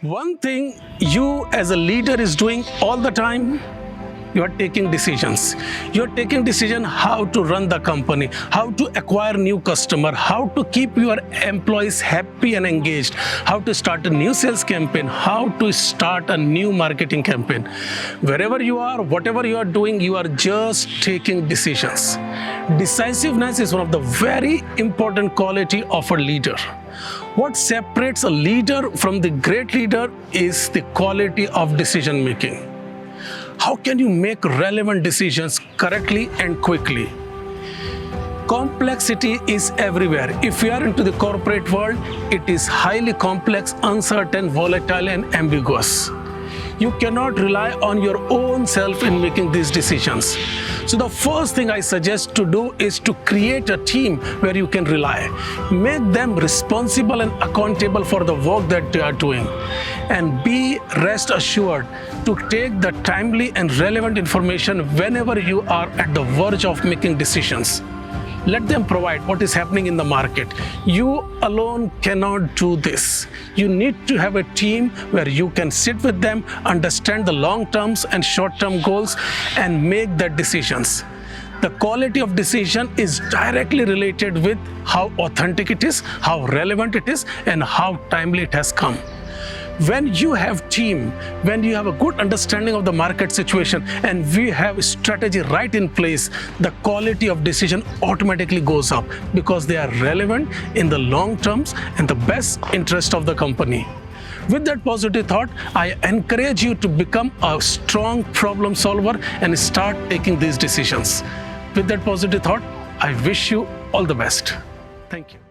One thing you as a leader is doing all the time, you are taking decisions. You are taking decision how to run the company, how to acquire new customer, how to keep your employees happy and engaged, how to start a new sales campaign, how to start a new marketing campaign. Wherever you are, whatever you are doing, you are just taking decisions. Decisiveness is one of the very important quality of a leader. What separates a leader from the great leader is the quality of decision making. How can you make relevant decisions correctly and quickly? Complexity is everywhere. If you are into the corporate world, it is highly complex, uncertain, volatile, and ambiguous. You cannot rely on your own self in making these decisions. So the first thing I suggest to do is to create a team where you can rely. Make them responsible and accountable for the work that they are doing. And be rest assured to take the timely and relevant information whenever you are at the verge of making decisions. Let them provide what is happening in the market. You alone cannot do this. You need to have a team where you can sit with them, understand the long-term and short-term goals, and make the decisions. The quality of decision is directly related with how authentic it is, how relevant it is, and how timely it has come. When you have team, when you have a good understanding of the market situation and we have strategy right in place, the quality of decision automatically goes up because they are relevant in the long terms and the best interest of the company. With that positive thought, I encourage you to become a strong problem solver and start taking these decisions. With that positive thought, I wish you all the best. Thank you.